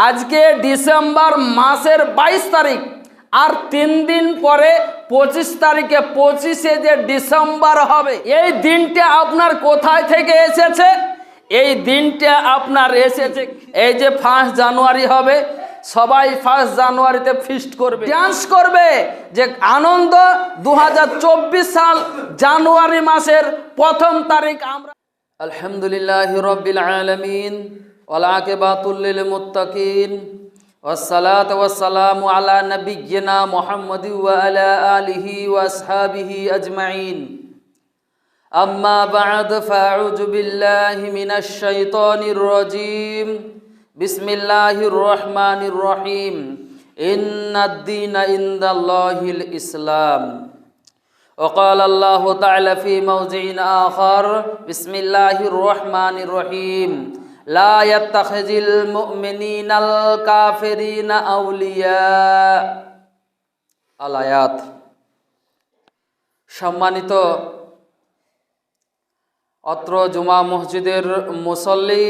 আজকে ডিসেম্বর মাসের 22 তারিখ, আর 3 দিন পরে 25 তারিখে 25শে যে ডিসেম্বর হবে, এই দিনটা আপনার কোথায় থেকে এসেছে? এই দিনটা আপনার এসেছে এই যে 1 জানুয়ারি হবে, সবাই 1 জানুয়ারিতে ফিস্ট করবে, ডান্স করবে, যে আনন্দ 2024 সাল জানুয়ারি মাসের 1ম তারিখ আমরা আলহামদুলিল্লাহি রাব্বিল আলামিন ওয়াল আকিবাতুল লিল মুত্তাকিন ওয়াসসালাতু ওয়াসসালামু আলা নাবিয়্যিনা মুহাম্মাদি ওয়া আলা আলিহি ওয়া আসহাবিহি আজমাইন। আম্মা বা'দ ফাআউযু বিল্লাহি মিনাশ শাইতানির রাজীম। বিসমিল্লাহির রহমানির রহিম। ইন্নাদ দীনা ইনদাল্লাহিল ইসলাম। وقال الله تعالى في موضع آخر بسم الله الرحمن الرحيم لا يتخذ المؤمنين الكافرين أولياء আয়াত। সম্মানিত অত্র জুমা মসজিদের মুসল্লি,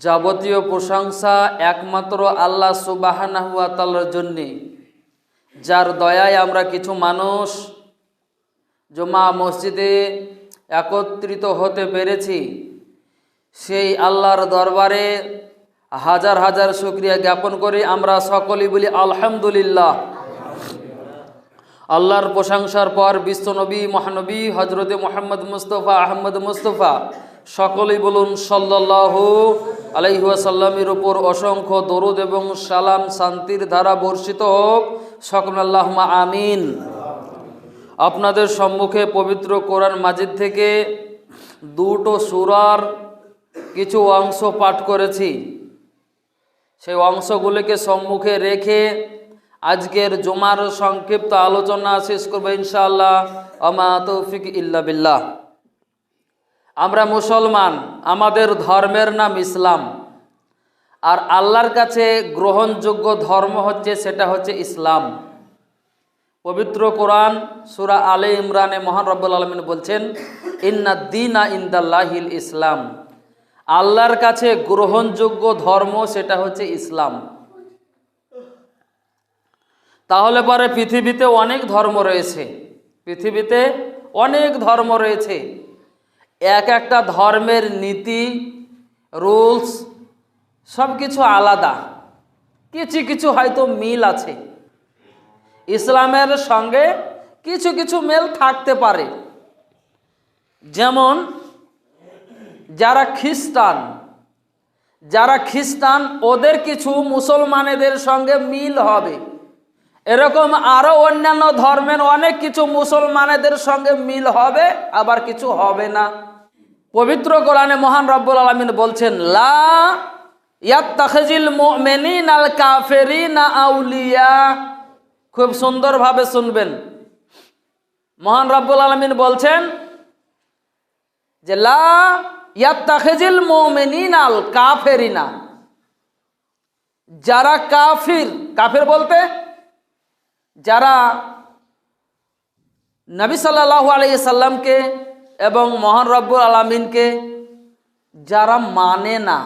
যাবতীয় প্রশংসা একমাত্র আল্লাহ সুবহানাহু ওয়া তাআলার জন্য, যার দয়ায় আমরা কিছু মানুষ জুমা মসজিদে একত্রিত হতে পেরেছি। সেই আল্লাহর দরবারে হাজার হাজার শুকরিয়া জ্ঞাপন করি। আমরা সকলেই বলি আলহামদুলিল্লাহ। আল্লাহর প্রশংসার পর বিশ্বনবী মহানবী হজরতে মুহাম্মদ মুস্তাফা আহমদ মুস্তাফা সকলেই বলুন সাল্লাল্লাহু আলাইহি ওয়াসাল্লামের উপর অসংখ্য দরুদ এবং সালাম শান্তির ধারা বর্ষিত হোক। সকল আল্লাহুম্মা আমিন। আপনাদের সম্মুখে পবিত্র কোরআন মাজিদ থেকে 2টো সূরার কিছু অংশ পাঠ করেছি। সেই অংশগুলিকে সম্মুখে রেখে আজকের জুমার সংক্ষিপ্ত আলোচনা শেষ করব ইনশাআল্লাহ। আমা তৌফিক ইল্লা বিল্লাহ। আমরা মুসলমান, আমাদের ধর্মের নাম ইসলাম, আর আল্লাহর কাছে গ্রহণযোগ্য ধর্ম হচ্ছে, সেটা হচ্ছে ইসলাম। পবিত্র কোরআন সূরা আলে ইমরানে মহান রব্বুল আলামিন বলছেন ইন্নাদ দীনা ইনদাল্লাহিল ইসলাম। আল্লাহর কাছে গ্রহণযোগ্য ধর্ম সেটা হচ্ছে ইসলাম। তাহলে পরে পৃথিবীতে অনেক ধর্ম রয়েছে, পৃথিবীতে অনেক ধর্ম রয়েছে। এক একটা ধর্মের নীতি রুলস সব কিছু আলাদা, কিছু কিছু হয়তো মিল আছে। ইসলামের সঙ্গে কিছু কিছু মিল থাকতে পারে। যেমন যারা খ্রিস্টান ওদের কিছু মুসলমানেদের সঙ্গে মিল হবে, এরকম আরো অন্যান্য ধর্মের অনেক কিছু মুসলমানেদের সঙ্গে মিল হবে, আবার কিছু হবে না। পবিত্র কোরআনে মহান রব্বুল আলামিন বলছেন লা ইয়াত্তাখিযুল মুমিনুনাল কাফিরিনা আউলিয়া। খুব সুন্দরভাবে শুনবেন। মহান রব্বুল আলামিন বলছেন যে লা ইয়াত্তাখিযুল মুমিনুনাল কাফিরিনা, যারা কাফির বলতে যারা নবী সাল্লাল্লাহু আলাইহি সাল্লামকে এবং মহান রব্বুল আলামিনকে যারা মানে না।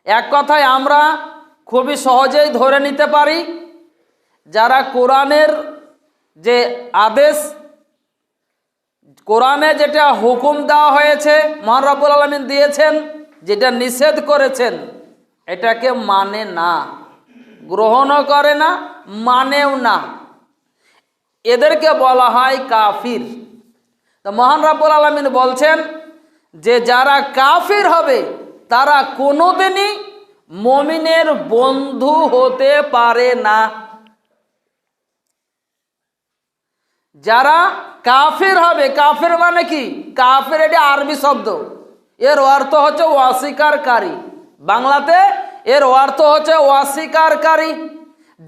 এক কথায় আমরা খুবই সহজেই ধরে নিতে পারি, যারা কোরআনের যে আদেশ, কোরআনে যেটা হুকুম দেওয়া হয়েছে, মহান রব্বুল আলামিন দিয়েছেন, যেটা নিষেধ করেছেন, এটাকে মানে না, গ্রহণও করে না, মানেও না, এদেরকে বলা হয় কাফির। তো মহান রব্বুল আলামিন বলছেন যে যারা কাফির হবে তারা কোনোদিনই মুমিনের বন্ধু হতে পারে না। যারা কাফির হবে, কাফির মানে কি? কাফির এটা আরবি শব্দ, এর অর্থ হচ্ছে অস্বীকারী। বাংলাতে এর অর্থ হচ্ছে অস্বীকারী।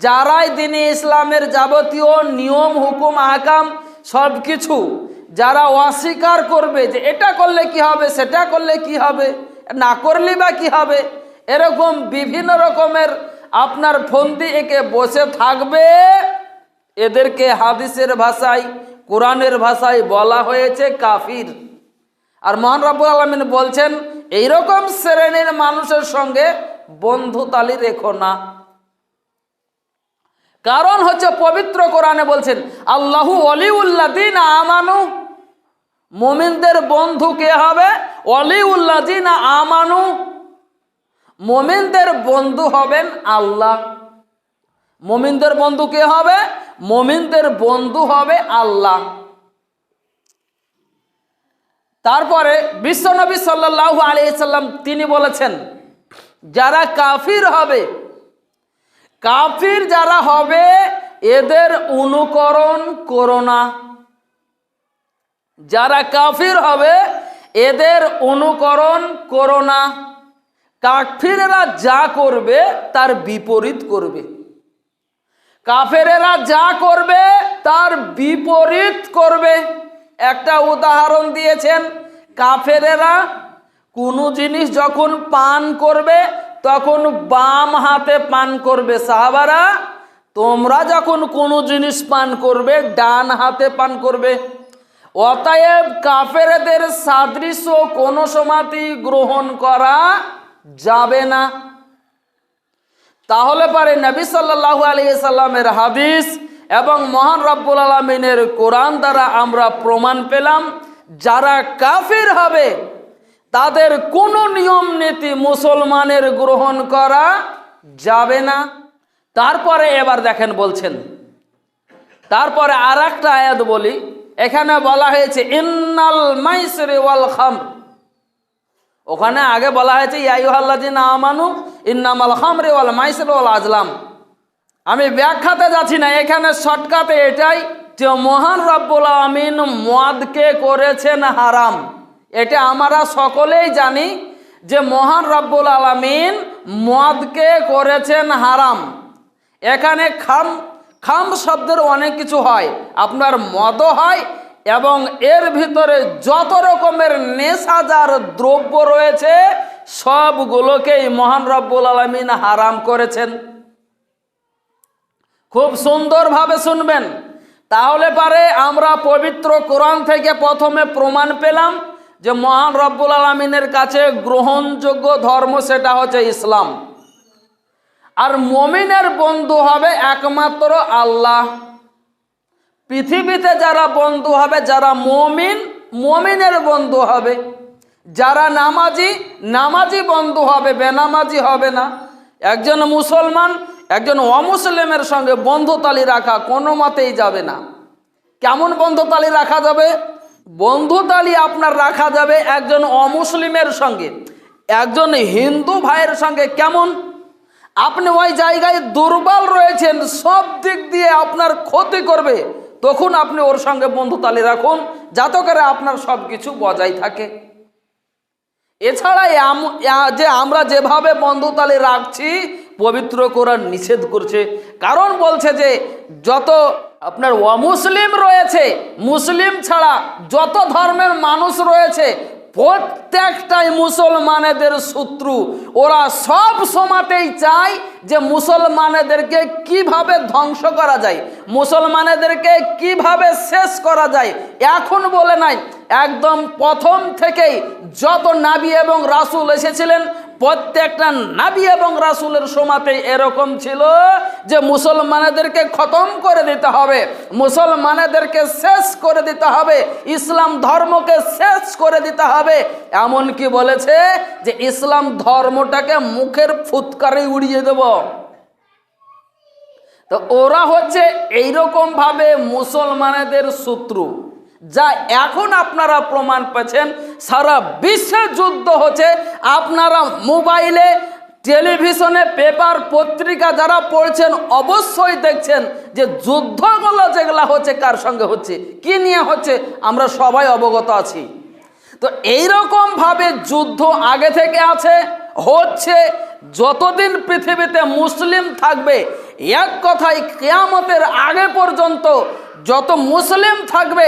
যারাই দ্বীনে ইসলামের যাবতীয় নিয়ম হুকুম আহকাম সব কিছু যারা অস্বীকার করবে, যে এটা করলে কি হবে, সেটা করলে কি হবে, না করলে বা কি হবে, এরকম বিভিন্ন রকমের আপনার ফন্দি এঁকে বসে থাকবে, এদেরকে হাদিসের ভাষায় কোরআনের ভাষায় বলা হয়েছে কাফির। আর মহান রব্বুল আলামিন বলছেন এইরকম শ্রেণীর মানুষের সঙ্গে বন্ধুতালি রেখো না। কারণ হচ্ছে পবিত্র কোরআনে বলছেন আল্লাহু ওয়ালিউল্লাযিনা আমানু, মুমিনদের বন্ধু কে হবে? ওয়ালিউল্লাযিনা আমানু, মুমিনদের বন্ধু হবেন আল্লাহ। মুমিনদের বন্ধু কে হবে? মুমিনদের বন্ধু হবে আল্লাহ। তারপরে বিশ্বনবী সাল্লাল্লাহু আলাইহি সাল্লাম তিনি বলেছেন যারা কাফির হবে, কাফির যারা হবে এদের অনুকরণ করো না। যারা কাফির হবে এদের অনুকরণ করো না। কাফিরেরা যা করবে তার বিপরীত করবে। কাফেরেরা যা করবে তার বিপরীত করবে। একটা উদাহরণ দিয়েছেন, কাফেরেরা কোনো জিনিস যখন পান করবে তখন বাম হাতে পান করবে। সাহাবারা, তোমরা যখন কোনো জিনিস পান করবে ডান হাতে পান করবে। অতএব কাফেরদের সাদৃশ্য কোনো সময়তেই গ্রহণ করা যাবে না। তাহলে পারে নবী সাল্লাল্লাহু আলাইহি সাল্লামের হাদিস এবং মহান রব্বুল আলামিনের কোরআন দ্বারা আমরা প্রমাণ পেলাম যারা কাফির হবে তাদের কোনো নিয়ম নীতি মুসলমানের গ্রহণ করা যাবে না। তারপরে এবার দেখেন বলছেন, তারপরে আর একটা আয়াত বলি, এখানে বলা হয়েছে ইন্নাল মাইসরি ওয়াল খামর। ওখানে আগে বলা হয়েছে ইয়া আইয়ুহাল্লাযিনা আমানু ইন্নামাল খামরি ওয়াল মাইসির ওয়াল আজলাম। আমি ব্যাখ্যাতে যাচ্ছি না, এখানে শর্টকাটে এটাই যে মহান রব্বুল আমিন মদকে করেছেন হারাম। এটা আমরা সকলেই জানি যে মহান রব্বুল আলামিন মদকে করেছেন হারাম। এখানে খাম শব্দের অনেক কিছু হয়, আপনার মদও হয় এবং এর ভিতরে যত রকমের নেশাদার দ্রব্য রয়েছে সবগুলোকেই মহান রব্বুল আলামিন হারাম করেছেন। খুব সুন্দরভাবে শুনবেন, তাহলে পারে আমরা পবিত্র কোরআন থেকে প্রথমে প্রমাণ পেলাম যে মহান রব্বুল আলামিনের কাছে গ্রহণযোগ্য ধর্ম সেটা হচ্ছে ইসলাম। আর মুমিনের বন্ধু হবে একমাত্র আল্লাহ। পৃথিবীতে যারা বন্ধু হবে, যারা মুমিন, মুমিনের বন্ধু হবে। যারা নামাজি, নামাজি বন্ধু হবে, বেনামাজি হবে না। একজন মুসলমান একজন অমুসলিমের সঙ্গে বন্ধুতালি রাখা কোনো মতেই যাবে না। কেমন বন্ধুতালি রাখা যাবে? বন্ধুতালি আপনার রাখা যাবে একজন অমুসলিমের সঙ্গে, একজন হিন্দু ভাইয়ের সঙ্গে। কেমন? আপনি ওই জায়গায় দুর্বল রয়েছেন, সব দিক দিয়ে আপনার ক্ষতি করবে, তখন আপনি ওর সঙ্গে বন্ধুতালি রাখুন, যাতে করে আপনার সব কিছু বজায় থাকে। এছাড়া যে আমরা যেভাবে বন্ধুতালি রাখছি পবিত্র কোরআন নিষেধ করছে। কারণ বলছে যে যত আপনার অমুসলিম রয়েছে, মুসলিম ছাড়া যত ধর্মের মানুষ রয়েছে প্রত্যেকটাই মুসলমানেদের শত্রু। ওরা সব সময়তেই চায় যে মুসলমানেদেরকে কিভাবে ধ্বংস করা যায়, মুসলমানেদেরকে কিভাবে শেষ করা যায়। এখন বলে নাই, একদম প্রথম থেকেই যত নবী এবং রাসূল এসেছিলেন প্রত্যেকটা নবী এবং রাসূলের সময়তেই এরকম ছিল যে মুসলমানেদেরকে খতম করে দিতে হবে, মুসলমানেদেরকে শেষ করে দিতে হবে, ইসলাম ধর্মকে শেষ করে দিতে হবে। এমনকি বলেছে যে ইসলাম ধর্মটাকে মুখের ফুৎকারে উড়িয়ে দেব। তো ওরা হচ্ছে এইরকম ভাবে মুসলমানেদের শত্রু, যা এখন আপনারা প্রমাণ পাচ্ছেন। সারা বিশ্বে যুদ্ধ হচ্ছে, আপনারা মোবাইলে, টেলিভিশনে, পেপার, পত্রিকা যারা পড়ছেন অবশ্যই দেখছেন যে যুদ্ধগুলো যেগুলো হচ্ছে কার সঙ্গে হচ্ছে, কি নিয়ে হচ্ছে, আমরা সবাই অবগত আছি। তো এইরকম ভাবে যুদ্ধ আগে থেকে আছে, হচ্ছে। যতদিন পৃথিবীতে মুসলিম থাকবে, এক কথায় কিয়ামতের আগে পর্যন্ত যত মুসলিম থাকবে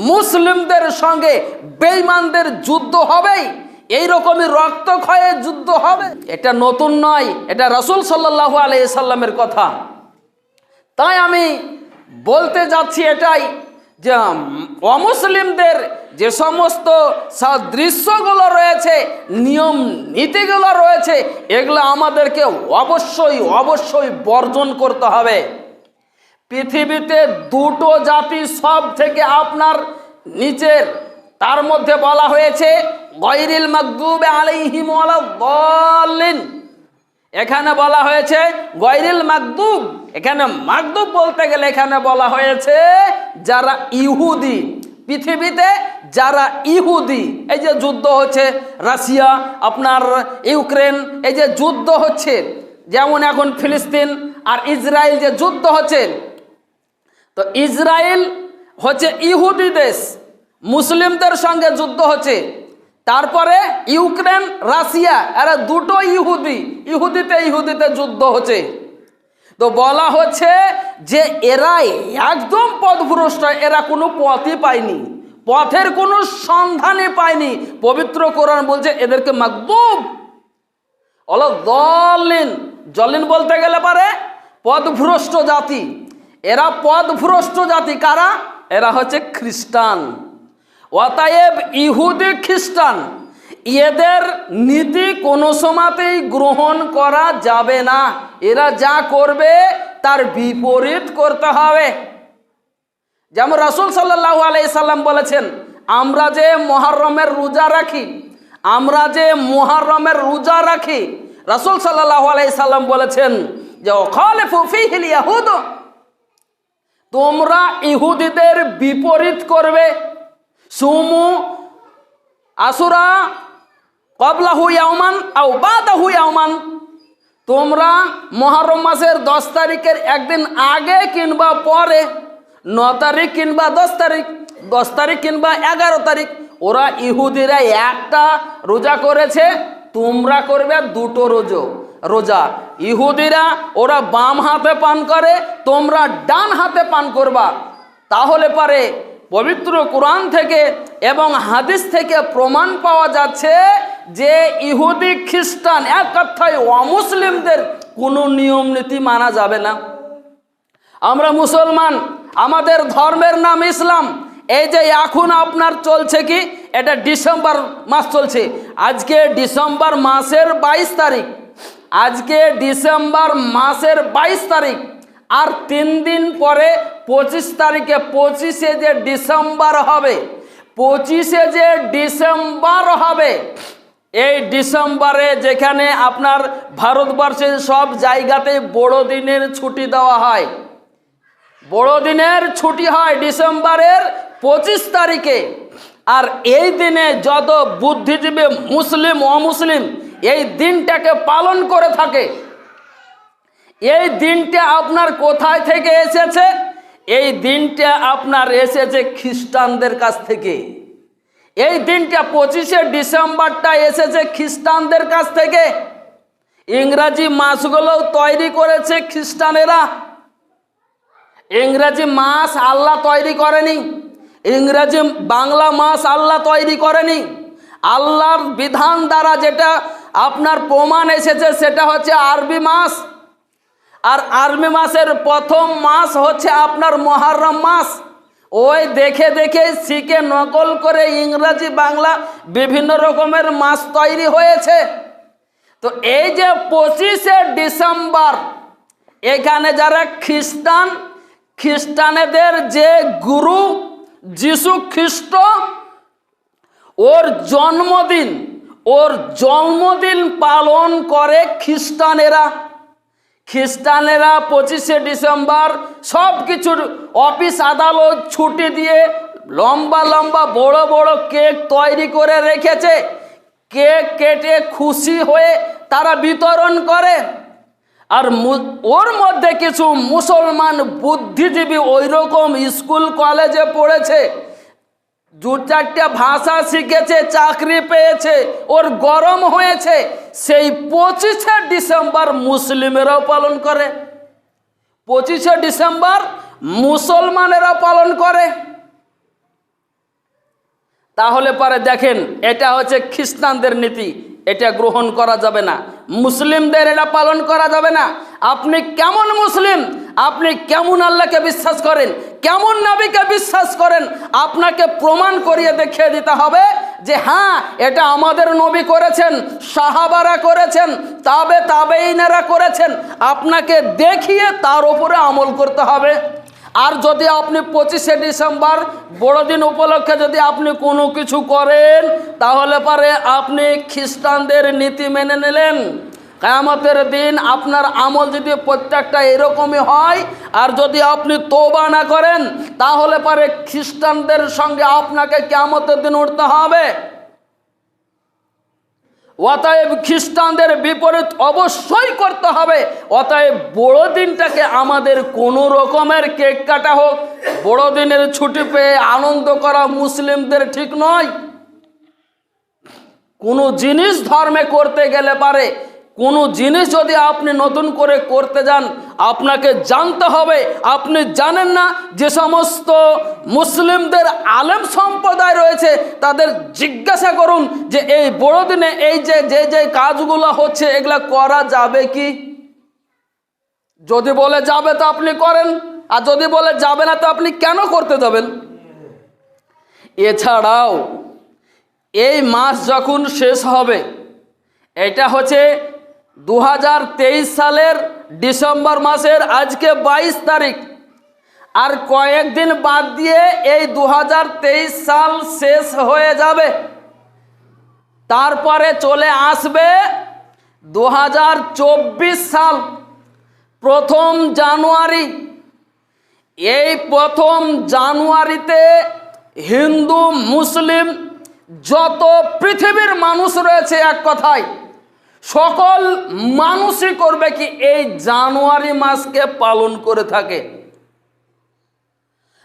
মুসলিমদের সঙ্গে বেঈমানদের যুদ্ধ হবেই। এইরকমই রক্তক্ষয়ে যুদ্ধ হবে। এটা নতুন নয়, এটা রাসূল সাল্লাল্লাহু আলাইহি সাল্লামের কথা। তাই আমি বলতে যাচ্ছি এটাই যে অমুসলিমদের যে সমস্ত সাদৃশ্যগুলো রয়েছে, নিয়ম নীতিগুলো রয়েছে, এগুলো আমাদেরকে অবশ্যই অবশ্যই বর্জন করতে হবে। পৃথিবীতে দুটো জাতি সব থেকে আপনার নিচের, তার মধ্যে বলা হয়েছে গায়রিল মাগদুবি আলাইহিম ওয়ালাদ-দাল্লিন। এখানে বলা হয়েছে গায়রিল মাগদুব, এখানে মাগদুব বলতে গেলে এখানে বলা হয়েছে যারা ইহুদি, পৃথিবীতে যারা ইহুদি। এই যে যুদ্ধ হচ্ছে রাশিয়া আপনার ইউক্রেন, এই যে যুদ্ধ হচ্ছে, যেমন এখন ফিলিস্তিন আর ইসরায়েল যে যুদ্ধ হচ্ছে, তো ইসরায়েল হচ্ছে ইহুদি দেশ, মুসলিমদের সঙ্গে যুদ্ধ হচ্ছে। তারপরে ইউক্রেন রাশিয়া, এরা দুটো ইহুদিতে ইহুদিতে যুদ্ধ হচ্ছে। তো বলা হচ্ছে যে এরা একদম পথভ্রষ্ট, এরা কোনো পথই পায়নি, পথের কোনো সন্ধানই পায়নি। পবিত্র কোরআন বলছে এদেরকে মাগদুব ওয়ালাদ-দাল্লিন, জলিন বলতে গেলে পারে পথভ্রষ্ট জাতি। এরা পথভ্রষ্ট জাতি। কারা? এরা হচ্ছে খ্রিস্টান। অতএব ইহুদি খ্রিস্টান এদের নীতি কোনো সময়তেই গ্রহণ করা যাবে না। এরা যা করবে তার বিপরীত করতে হবে। যেমন রাসূল সাল্লাল্লাহু আলাইহি সাল্লাম বলেছেন, আমরা যে মুহররমের রোজা রাখি, রাসূল সাল্লাল্লাহু আলাইহি সাল্লাম বলেছেন যে খালিফু ফীহিল ইয়াহুদ, তোমরা ইহুদিদের বিপরীত করবে। সুমু আসুরা ক্বাবলাহু ইয়াওমান আও বাদাহু ইয়াওমান, তোমরা মুহররম মাসের 10 তারিখের একদিন আগে কিংবা পরে, 9 তারিখ কিংবা 10 তারিখ, 10 তারিখ কিংবা 11 তারিখ। ওরা ইহুদিরা একটা রোজা করেছে, তোমরা করবে দুটো রোজা। ইহুদিরা ওরা বাম হাতে পান করে, তোমরা ডান হাতে পান করবা। তাহলে পারে পবিত্র কোরআন থেকে এবং হাদিস থেকে প্রমাণ পাওয়া যাচ্ছে যে ইহুদি খ্রিস্টান, এক কথায় অমুসলিমদের কোনো নিয়ম নীতি মানা যাবে না। আমরা মুসলমান, আমাদের ধর্মের নাম ইসলাম। এই যে এখন আপনার চলছে কি, এটা ডিসেম্বর মাস চলছে, আজকে ডিসেম্বর মাসের 22 তারিখ, আজকে ডিসেম্বর মাসের 22 তারিখ, আর 3 দিন পরে 25 তারিখে 25শে যে ডিসেম্বর হবে, 25শে যে ডিসেম্বর হবে, এই ডিসেম্বরে যেখানে আপনার ভারতবর্ষের সব জায়গাতে বড়দিনের ছুটি দেওয়া হয়, বড়দিনের ছুটি হয় ডিসেম্বরের 25 তারিখে। আর এই দিনে যত বুদ্ধিজীবী মুসলিম অমুসলিম এই দিনটাকে পালন করে থাকে। এই দিনটা আপনার কোথায় থেকে এসেছে? এই দিনটা আপনার এসেছে খ্রিস্টানদের কাছ থেকে। এই দিনটা 25শে ডিসেম্বরটা এসেছে খ্রিস্টানদের কাছ থেকে। ইংরাজি মাসগুলো তৈরি করেছে খ্রিস্টানেরা। ইংরেজি মাস আল্লাহ তৈরি করেনি, ইংরেজি বাংলা মাস আল্লাহ তৈরি করেনি। আল্লাহর বিধান দ্বারা যেটা আপনার প্রমাণ এসেছে সেটা হচ্ছে আরবি মাস। আর আরবি মাসের প্রথম মাস হচ্ছে আপনার মুহররম মাস। ওই দেখে দেখে শিখে নকল করে ইংরেজি বাংলা বিভিন্ন রকমের মাস তৈরি হয়েছে। তো এই যে 25শে ডিসেম্বর, এখানে যারা খ্রিস্টান, খ্রিস্টানেদের যে গুরু যিশু খ্রিস্ট, ওর জন্মদিন পালন করে খ্রিস্টানেরা। 25শে ডিসেম্বর সব কিছুর অফিস আদালত ছুটি দিয়ে লম্বা লম্বা বড় বড় কেক তৈরি করে রেখেছে। কেক কেটে খুশি হয়ে তারা বিতরণ করে। আর ওর মধ্যে কিছু মুসলমান বুদ্ধিজীবী ওই রকম স্কুল কলেজে পড়েছে, 2-4টা ভাষা শিখেছে, চাকরি পেয়েছে, ওর গরম হয়েছে, সেই 25শে ডিসেম্বর মুসলিমেরাও পালন করে, 25শে ডিসেম্বর মুসলমানেরা পালন করে। তাহলে পরে দেখেন, এটা হচ্ছে খ্রিস্টানদের নীতি, এটা গ্রহণ করা যাবে না। মুসলিমদের এটা পালন করা যাবে না। আপনি কেমন মুসলিম, আপনি কেমন আল্লাহকে বিশ্বাস করেন, কেমন নবীকে বিশ্বাস করেন, আপনাকে প্রমাণ করিয়ে দেখিয়ে দিতে হবে যে হ্যাঁ এটা আমাদের নবী করেছেন, সাহাবারা করেছেন, তাবেঈনেরা করেছেন। আপনাকে দেখিয়ে তার উপরে আমল করতে হবে। আর যদি আপনি 25শে ডিসেম্বর বড়দিন উপলক্ষে যদি আপনি কোনো কিছু করেন, তাহলে পরে আপনি খ্রিস্টানদের নীতি মেনে নিলেন। কিয়ামতের দিন আপনার আমল যদি প্রত্যেকটা এরকমই হয়, আর যদি আপনি তওবা না করেন, তাহলে পরে খ্রিস্টানদের সঙ্গে আপনাকে কিয়ামতের দিন উঠতে হবে। অতএব খ্রিস্টানদের বিপরীত অবশ্যই করতে হবে। অতএব বড়দিনটাকে আমাদের কোনো রকমের কেক কাটা হোক, বড়দিনের ছুটি পেয়ে আনন্দ করা মুসলিমদের ঠিক নয়। কোনো জিনিস ধর্মে করতে গেলে পারে, কোনো জিনিস যদি আপনি নতুন করে করতে যান, আপনাকে জানতে হবে। আপনি জানেন না যে সমস্ত মুসলিমদের আলেম সম্প্রদায় রয়েছে, তাদের জিজ্ঞাসা করুন যে এই বড়দিনে এই যে কাজগুলো হচ্ছে এগুলা করা যাবে কি? যদি বলে যাবে তো আপনি করেন, আর যদি বলে যাবে না তো আপনি কেন করতে যাবেন? এছাড়াও এই মাস যখন শেষ হবে, এটা হচ্ছে 2023 সালের ডিসেম্বর মাসের আজকে 22 তারিখ, আর কয়েকদিন বাদ দিয়ে এই 2023 সাল শেষ হয়ে যাবে। তারপরে চলে আসবে 2024 সাল, 1 জানুয়ারি। এই 1 জানুয়ারিতে হিন্দু মুসলিম যত পৃথিবীর মানুষ রয়েছে, এক কথায় সকল মানুষই করবে কি এই জানুয়ারি মাসকে পালন করে থাকে।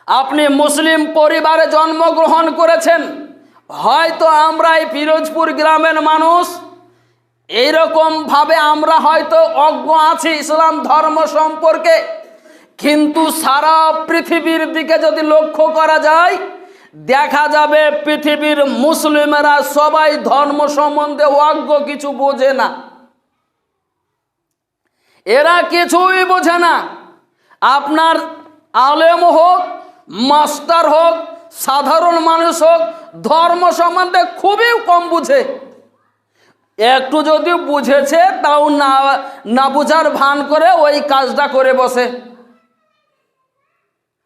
আপনি মুসলিম পরিবারে জন্মগ্রহণ করেছেন, হয়তো আমরা এই পিরোজপুর গ্রামের মানুষ এইরকম ভাবে আমরা হয়তো অজ্ঞ আছি ইসলাম ধর্ম সম্পর্কে, কিন্তু সারা পৃথিবীর দিকে যদি লক্ষ্য করা যায়, দেখা যাবে পৃথিবীর মুসলিমেরা সবাই ধর্ম সম্বন্ধে অজ্ঞ, কিছু বোঝে না। এরা কিছুই বোঝে না। আপনার আলেম হোক, মাস্টার হোক, সাধারণ মানুষ হোক, ধর্ম সম্বন্ধে খুবই কম বুঝে। একটু যদি বুঝেছে তাও না বুঝার ভান করে ওই কাজটা করে বসে।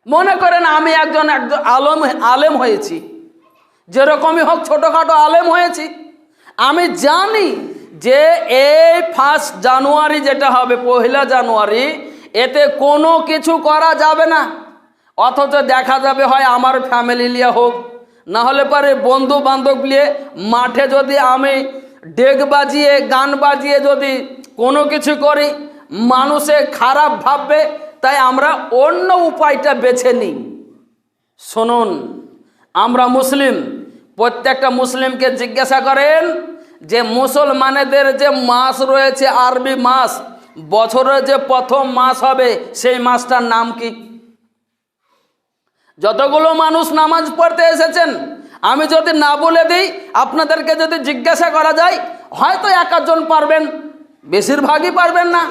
মনে করেন আমি একজন আলেম হয়েছি, যেরকমই হোক ছোটোখাটো আলেম হয়েছি, আমি জানি যে এই 1 জানুয়ারি যেটা হবে, 1 জানুয়ারি, এতে কোনো কিছু করা যাবে না। অথচ দেখা যাবে হয় আমার ফ্যামিলি নিয়ে হোক, না হলে পরে বন্ধু বান্ধব নিয়ে মাঠে যদি আমি ডেক বাজিয়ে গান বাজিয়ে যদি কোনো কিছু করি, মানুষে খারাপ ভাববে, তাই আমরা অন্য উপায়টা বেছে নিই। শুনুন, আমরা মুসলিম, প্রত্যেকটা মুসলিমকে জিজ্ঞাসা করেন যে মুসলমানেদের যে মাস রয়েছে, আরবি মাস, বছরের যে প্রথম মাস হবে, সেই মাসটার নাম কি? যতগুলো মানুষ নামাজ পড়তে এসেছেন, আমি যদি না বলে দিই, আপনাদেরকে যদি জিজ্ঞাসা করা যায়, হয়তো 1-জন পারবেন, বেশিরভাগই পারবেন না।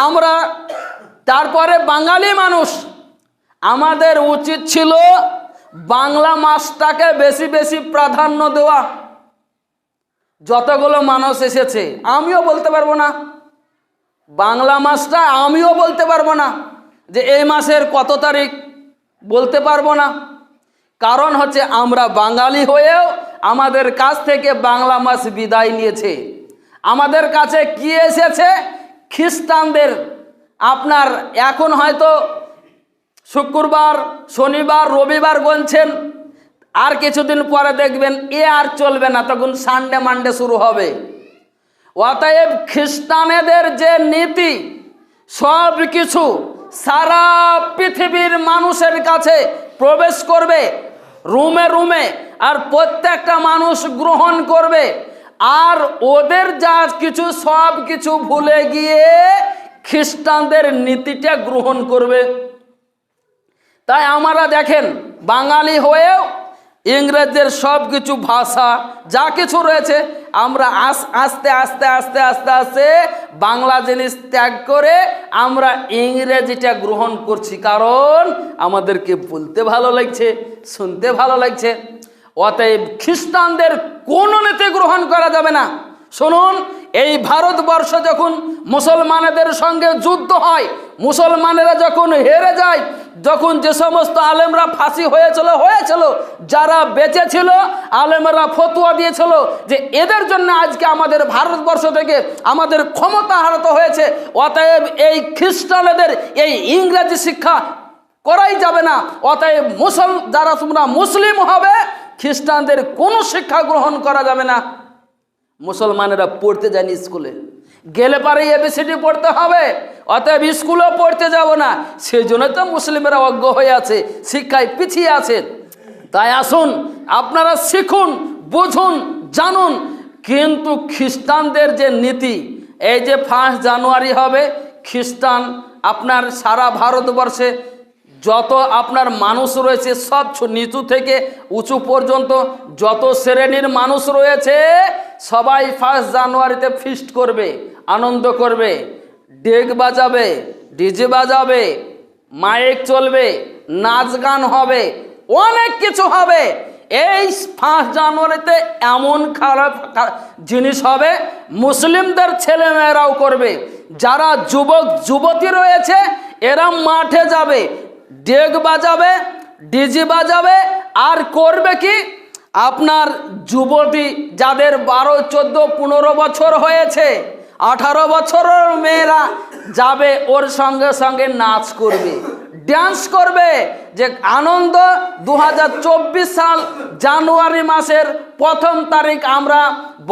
আমরা তারপরে বাঙালি মানুষ, আমাদের উচিত ছিল বাংলা মাসটাকে বেশি বেশি প্রাধান্য দেওয়া। যতগুলো মানুষ এসেছে, আমিও বলতে পারবো না বাংলা মাসটা, আমিও বলতে পারবো না যে এই মাসের কত তারিখ, বলতে পারবো না। কারণ হচ্ছে আমরা বাঙালি হয়েও আমাদের কাছ থেকে বাংলা মাস বিদায় নিয়েছে। আমাদের কাছে কি এসেছে? খ্রিস্টানদের আপনার এখন হয়তো শুক্রবার, শনিবার, রবিবার গুনছেন, আর কিছুদিন পরে দেখবেন এ আর চলবে না, তখন সানডে মানডে শুরু হবে। অতএব খ্রিস্টানেদের যে নীতি, সব কিছু সারা পৃথিবীর মানুষের কাছে প্রবেশ করবে, রুমে রুমে, আর প্রত্যেকটা মানুষ গ্রহণ করবে। আর ওদের যা কিছু সব কিছু ভুলে গিয়ে খ্রিস্টানদের নীতিটা গ্রহণ করবে। তাই আমরা দেখেন, বাঙালি হয়েও ইংরেজদের সব কিছু ভাষা যা কিছু রয়েছে আমরা আস্তে আস্তে আস্তে আস্তে আস্তে বাংলা জিনিস ত্যাগ করে আমরা ইংরেজিটা গ্রহণ করছি, কারণ আমাদেরকে বলতে ভালো লাগছে, শুনতে ভালো লাগছে। অতএব খ্রিস্টানদের কোনো নীতি গ্রহণ করা যাবে না। শুনুন, এই ভারতবর্ষ যখন মুসলমানদের সঙ্গে যুদ্ধ হয়, মুসলমানেরা যখন হেরে যায়, যখন যে সমস্ত আলেমরা ফাঁসি হয়েছিল, যারা বেঁচে ছিল আলেমরা ফতোয়া দিয়েছিল যে এদের জন্য আজকে আমাদের ভারতবর্ষ থেকে আমাদের ক্ষমতা হারাতে হয়েছে। অতএব এই খ্রিস্টানদের এই ইংরেজি শিক্ষা করাই যাবে না। অতএব যারা তোমরা মুসলিম হবে, খ্রিস্টানদের কোনো শিক্ষা গ্রহণ করা যাবে না। মুসলমানেরা পড়তে যায়নি, স্কুলে গেলে পারে এবিসিডি পড়তে হবে, অতএব স্কুলেও পড়তে যাব না। সেই জন্য তো মুসলিমেরা অজ্ঞ হয়ে আছে, শিক্ষায় পিছিয়ে আছে। তাই আসুন আপনারা শিখুন, বুঝুন, জানুন। কিন্তু খ্রিস্টানদের যে নীতি, এই যে 5 জানুয়ারি হবে, খ্রিস্টান আপনার সারা ভারতবর্ষে যত আপনার মানুষ রয়েছে, সব নিচু থেকে উঁচু পর্যন্ত যত শ্রেণীর মানুষ রয়েছে, সবাই 1 জানুয়ারিতে ফিস্ট করবে, আনন্দ করবে, ডেক বাজাবে, ডিজে বাজাবে, মাইক চলবে, নাচ গান হবে, অনেক কিছু হবে। এই 5 জানুয়ারিতে এমন খারাপ জিনিস হবে, মুসলিমদের ছেলেমেয়েরাও করবে। যারা যুবক যুবতী রয়েছে এরা মাঠে যাবে, ডেক বাজাবে, ডিজি বাজাবে, আর করবে কি আপনার যুবতী যাদের 12, 14, 15 বছর হয়েছে, 18 বছরের মেয়েরা যাবে, ওর সঙ্গে সঙ্গে নাচ করবে, ডান্স করবে। যে আনন্দ 2024 সাল জানুয়ারি মাসের 1 তারিখ আমরা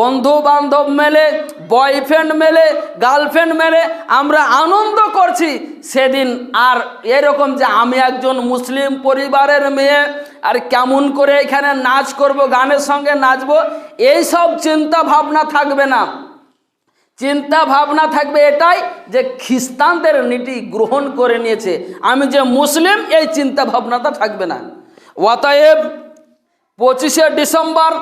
বন্ধু বান্ধব মেলে, বয়ফ্রেন্ড মেলে, গার্লফ্রেন্ড মেলে আমরা আনন্দ করছি। সেদিন আর এরকম যে আমি একজন মুসলিম পরিবারের মেয়ে আর কেমন করে এখানে নাচ করব, গানের সঙ্গে নাচবো, এই সব চিন্তা ভাবনা থাকবে না। চিন্তা ভাবনা থাকবে এটাই যে খ্রিস্টানদের নীতি গ্রহণ করে নিয়েছে, আমি যে মুসলিম, এই চিন্তা ভাবনাটা থাকবে না। অতএব 25শে ডিসেম্বর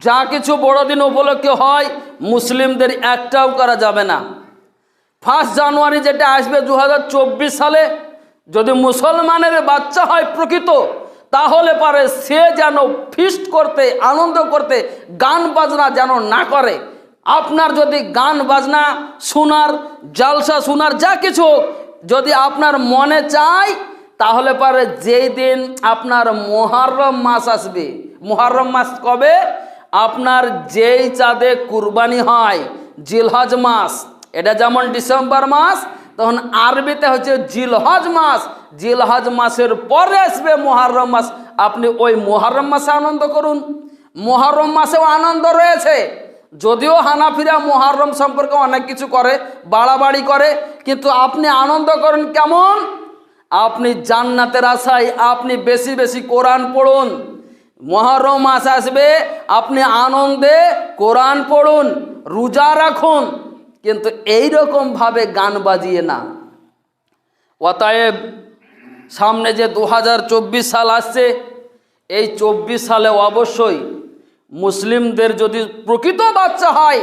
যা কিছু বড়দিন উপলক্ষে হয়, মুসলিমদের একটাও করা যাবে না। 1 জানুয়ারি যেটা আসবে 2024 সালে, যদি মুসলমানের বাচ্চা হয় প্রকৃত, তাহলে পারে সে যেন ফিস্ট করতে, আনন্দ করতে, গান বাজনা যেন না করে। আপনার যদি গান বাজনা শোনার, জালসা শোনার, যা কিছু যদি আপনার মনে চায়, তাহলে পারে যেই দিন আপনার মুহররম মাস আসবে, মুহররম মাস কবে? আপনার যেই চাঁদে কুরবানি হয়, জিলহজ মাস, এটা যেমন ডিসেম্বর মাস, তখন আরবিতে হচ্ছে জিলহজ মাস। জিলহজ মাসের পরে আসবে মুহররম মাস। আপনি ওই মুহররম মাসে আনন্দ করুন। মুহররম মাসেও আনন্দ রয়েছে, যদিও হানাফিরা মুহররম সম্পর্কে অনেক কিছু করে, বাড়াবাড়ি করে, কিন্তু আপনি আনন্দ করেন কেমন? আপনি জান্নাতের আশায় আপনি বেশি বেশি কোরআন পড়ুন। মুহররম মাস আসবে, আপনি আনন্দে কোরআন পড়ুন, রোজা রাখুন, কিন্তু এইরকম ভাবে গান বাজিয়ে না। অতএব সামনে যে 2024 সাল আসছে, এই 24 সালে অবশ্যই মুসলিমদের যদি প্রকৃত বাচ্চা হয়,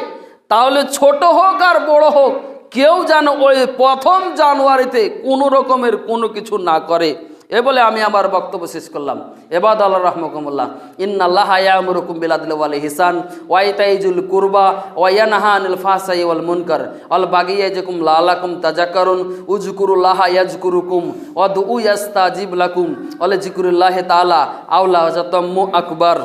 তাহলে ছোট হোক আর বড় হোক, কেউ যেন ওই 1 জানুয়ারিতে কোনো রকমের কোনো কিছু না করে। এ বলে আমি আমার বক্তব্য শেষ করলাম। এবাদ আল্লাহ রাহমাকুমুল্লাহ। ইন্নাল্লাহা ইয়ামুরুকুম বিল আদলি ওয়াল ইহসান ওয়া ইতাইযিল কুরবা ওয়া ইয়ানহা আনিল ফাহশাই ওয়াল মুনকার ওয়াল বাগি ইয়াজিকুম লাআলাকুম তাযাক্কারুন উযকুরুল্লাহা ইয়াযকুরুকুম ওয়া দুউ ইয়াস্তাজিব লাকুম ওয়া লিযিকরিল্লাহি তাআলা আওলা ওয়া জাতাম্মু আকবার।